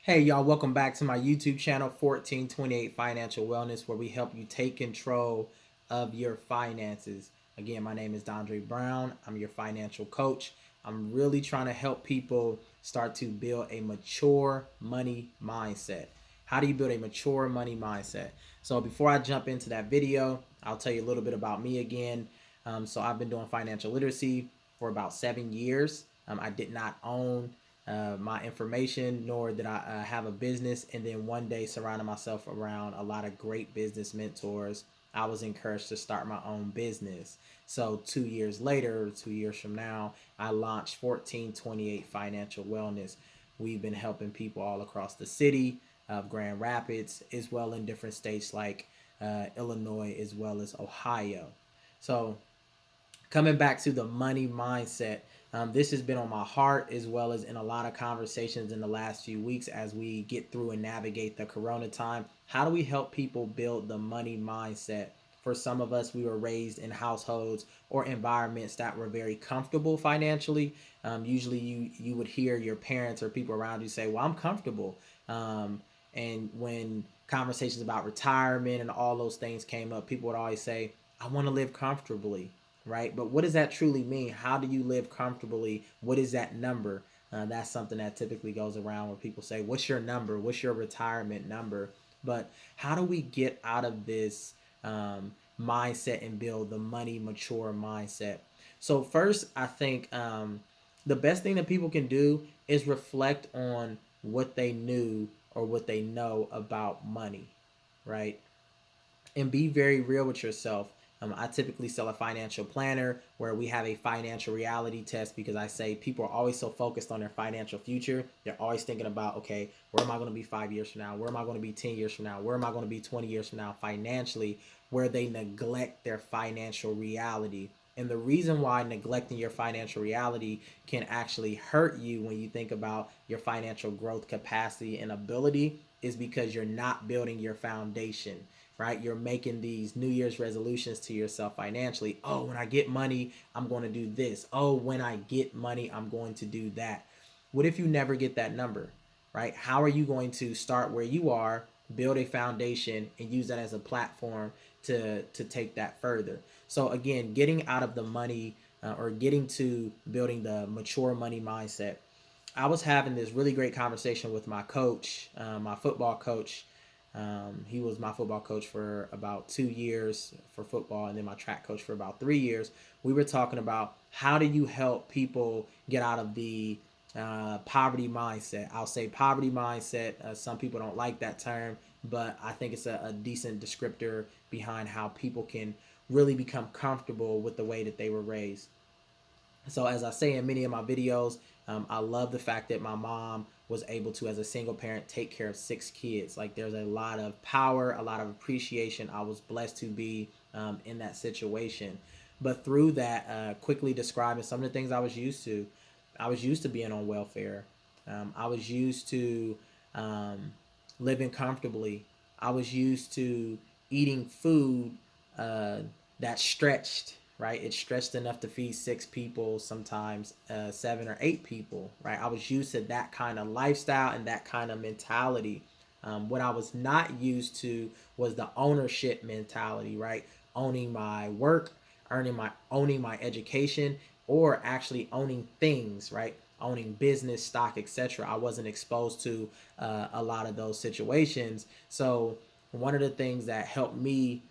Hey y'all, welcome back to my YouTube channel 1428 Financial Wellness, where we help you take control of your finances. Again, my name is Dondre Brown. I'm your financial coach. I'm really trying to help people start to build a mature money mindset. How do you build a mature money mindset? So before I jump into that video, I'll tell you a little bit about me again. So I've been doing financial literacy for about 7 years. I did not own my information, nor did I have a business. And then one day, surrounding myself around a lot of great business mentors, I was encouraged to start my own business. So 2 years later, 2 years from now, I launched 1428 Financial Wellness. We've been helping people all across the city of Grand Rapids, as well in different states like Illinois, as well as Ohio. So coming back to the money mindset, this has been on my heart, as well as in a lot of conversations in the last few weeks as we get through and navigate the corona time. How do we help people build the money mindset? For some of us, we were raised in households or environments that were very comfortable financially. Usually you would hear your parents or people around you say, well, I'm comfortable. And when conversations about retirement and all those things came up, people would always say, I want to live comfortably, right? But what does that truly mean? How do you live comfortably? What is that number? That's something that typically goes around where people say, what's your number? What's your retirement number? But how do we get out of this mindset and build the money mature mindset? So first, I think the best thing that people can do is reflect on what they knew or what they know about money, right? And be very real with yourself. I typically sell a financial planner where we have a financial reality test, because I say people are always so focused on their financial future. They're always thinking about, okay, where am I going to be 5 years from now? Where am I going to be 10 years from now? Where am I going to be 20 years from now financially? Where they neglect their financial reality. And the reason why neglecting your financial reality can actually hurt you when you think about your financial growth capacity and ability is because you're not building your foundation, right? You're making these New Year's resolutions to yourself financially. Oh, when I get money, I'm going to do this. Oh, when I get money, I'm going to do that. What if you never get that number, right? How are you going to start where you are, build a foundation, and use that as a platform to take that further? So again, getting out of the money or getting to building the mature money mindset. I was having this really great conversation with my coach, my football coach. He was my football coach for about 2 years for football, and then my track coach for about 3 years. We were talking about how do you help people get out of the poverty mindset. I'll say poverty mindset. Some people don't like that term, but I think it's a decent descriptor behind how people can really become comfortable with the way that they were raised. So as I say in many of my videos, I love the fact that my mom was able to, as a single parent, take care of 6 kids. Like, there's a lot of power, a lot of appreciation. I was blessed to be in that situation. But through that, quickly describing some of the things I was used to. I was used to being on welfare. I was used to living comfortably. I was used to eating food uh, that stretched, right? It stretched enough to feed 6 people, sometimes 7 or 8 people, right? I was used to that kind of lifestyle and that kind of mentality. What I was not used to was the ownership mentality, right? Owning my work, owning my education, or actually owning things, right? Owning business, stock, etc. I wasn't exposed to a lot of those situations. So one of the things that helped me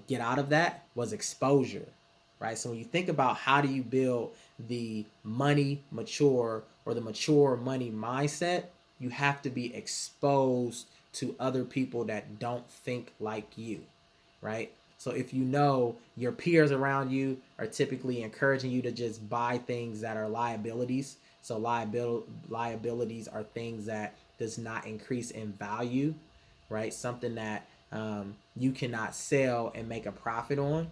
get out of that was exposure, right? So when you think about how do you build the money mature or the mature money mindset, you have to be exposed to other people that don't think like you, right? So if you know your peers around you are typically encouraging you to just buy things that are liabilities. So liabilities are things that does not increase in value, right? Something that you cannot sell and make a profit on,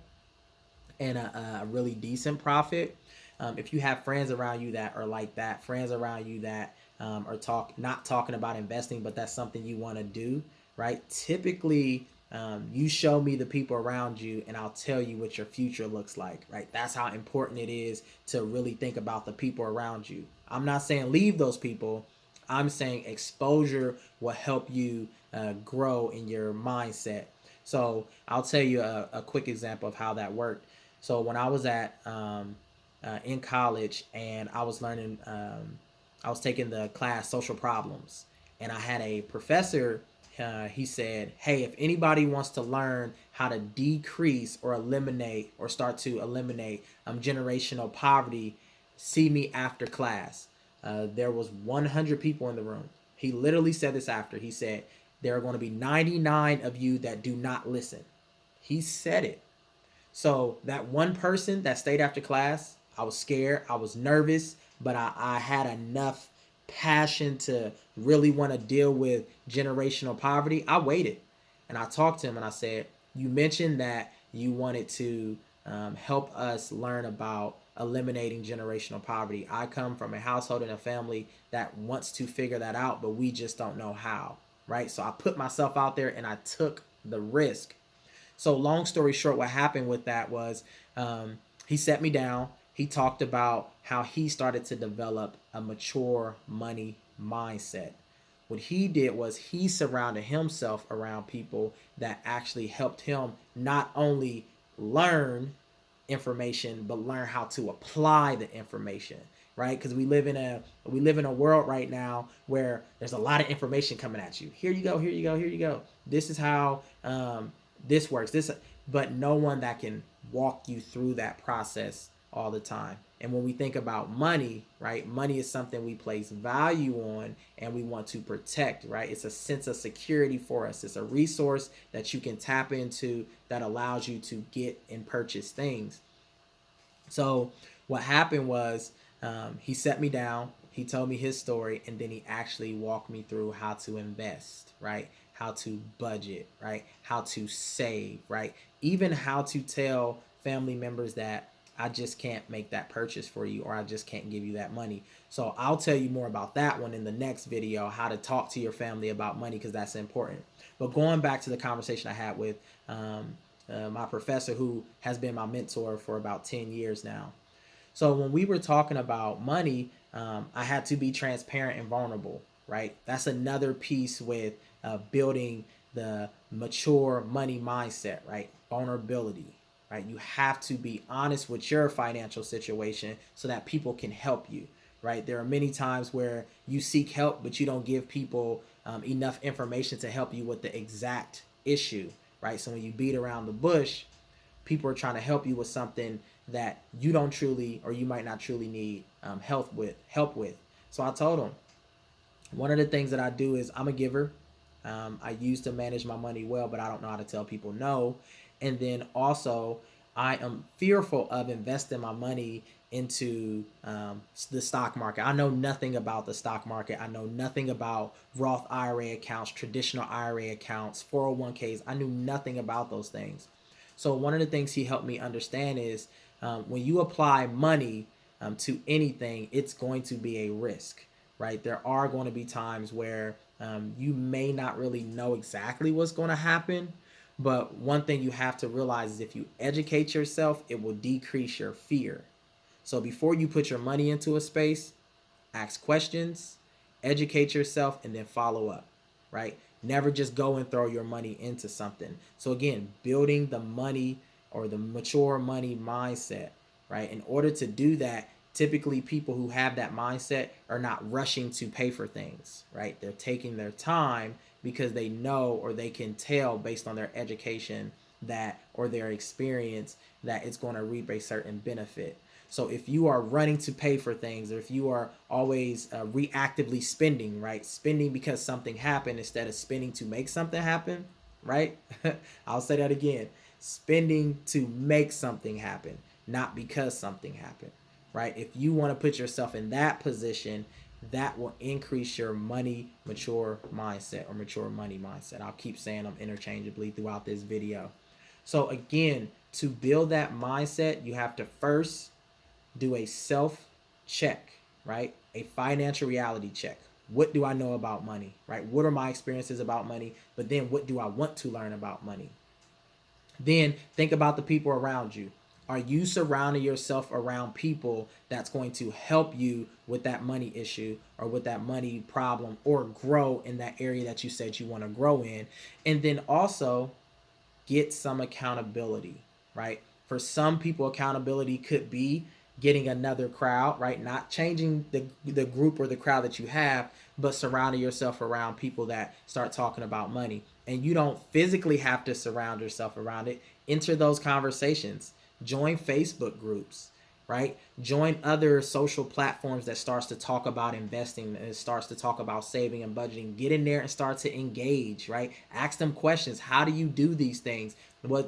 and a really decent profit. If you have friends around you that are like that, friends around you that are not talking about investing, but that's something you want to do, right? Typically, you show me the people around you, and I'll tell you what your future looks like, right? That's how important it is to really think about the people around you. I'm not saying leave those people. I'm saying exposure will help you grow in your mindset. So I'll tell you a quick example of how that worked. So when I was at in college and I was learning, I was taking the class social problems, and I had a professor. He said, "Hey, if anybody wants to learn how to decrease or eliminate or start to eliminate generational poverty, see me after class." There was 100 people in the room. He literally said this after. He said, "There are going to be 99 of you that do not listen." He said it. So that one person that stayed after class, I was scared, I was nervous, but I had enough passion to really want to deal with generational poverty. I waited and I talked to him and I said, "You mentioned that you wanted to help us learn about eliminating generational poverty. I come from a household and a family that wants to figure that out, but we just don't know how." Right? So I put myself out there and I took the risk. So long story short, what happened with that was he set me down. He talked about how he started to develop a mature money mindset. What he did was he surrounded himself around people that actually helped him not only learn information but learn how to apply the information, right? Because we live in a world right now where there's a lot of information coming at you. Here you go, here you go, here you go. This is how this works, this, but no one that can walk you through that process all the time. And when we think about money, right, money is something we place value on and we want to protect, right? It's a sense of security for us. It's a resource that you can tap into that allows you to get and purchase things. So what happened was he set me down, he told me his story, and then he actually walked me through how to invest, right? How to budget, right? How to save, right? Even how to tell family members that I just can't make that purchase for you, or I just can't give you that money. So I'll tell you more about that one in the next video, how to talk to your family about money, because that's important. But going back to the conversation I had with my professor, who has been my mentor for about 10 years now. So when we were talking about money, I had to be transparent and vulnerable, right? That's another piece with building the mature money mindset, right? Vulnerability, right? You have to be honest with your financial situation so that people can help you, right? There are many times where you seek help, but you don't give people enough information to help you with the exact issue, right? So when you beat around the bush, people are trying to help you with something that you don't truly, or you might not truly need help with. So I told them, one of the things that I do is I'm a giver. I used to manage my money well, but I don't know how to tell people no. And then also, I am fearful of investing my money into the stock market. I know nothing about the stock market. I know nothing about Roth IRA accounts, traditional IRA accounts, 401ks. I knew nothing about those things. So one of the things he helped me understand is when you apply money to anything, it's going to be a risk, right? There are going to be times where you may not really know exactly what's going to happen. But one thing you have to realize is if you educate yourself, it will decrease your fear. So before you put your money into a space, ask questions, educate yourself, and then follow up, right? Never just go and throw your money into something. So again, building the money or the mature money mindset, right? In order to do that, typically people who have that mindset are not rushing to pay for things, right? They're taking their time because they know, or they can tell based on their education that, or their experience, that it's going to reap a certain benefit. So if you are running to pay for things, or if you are always reactively spending, right? Spending because something happened instead of spending to make something happen, right? I'll say that again. Spending to make something happen, not because something happened, right? If you want to put yourself in that position, that will increase your money mature mindset, or mature money mindset. I'll keep saying them interchangeably throughout this video. So again, to build that mindset, you have to first do a self check, right? A financial reality check. What do I know about money, right? What are my experiences about money? But then what do I want to learn about money? Then think about the people around you. Are you surrounding yourself around people that's going to help you with that money issue or with that money problem, or grow in that area that you said you want to grow in? And then also get some accountability, right? For some people, accountability could be getting another crowd, right? Not changing the group or the crowd that you have, but surrounding yourself around people that start talking about money. And you don't physically have to surround yourself around it. Enter those conversations. Join Facebook groups, right? Join other social platforms that starts to talk about investing and starts to talk about saving and budgeting. Get in there and start to engage, right? Ask them questions. How do you do these things?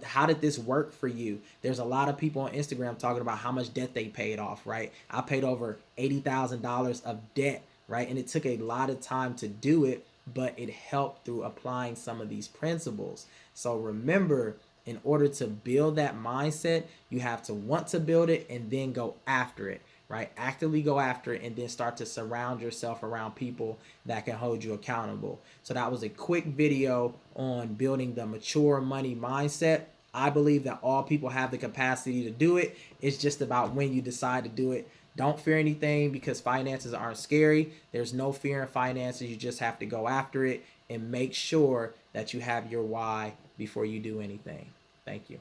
How did this work for you? There's a lot of people on Instagram talking about how much debt they paid off, right? I paid over $80,000 of debt, right? And it took a lot of time to do it, but it helped through applying some of these principles. So remember, in order to build that mindset, you have to want to build it and then go after it, right? Actively go after it and then start to surround yourself around people that can hold you accountable. So that was a quick video on building the mature money mindset. I believe that all people have the capacity to do it. It's just about when you decide to do it. Don't fear anything, because finances aren't scary. There's no fear in finances. You just have to go after it and make sure that you have your why before you do anything. Thank you.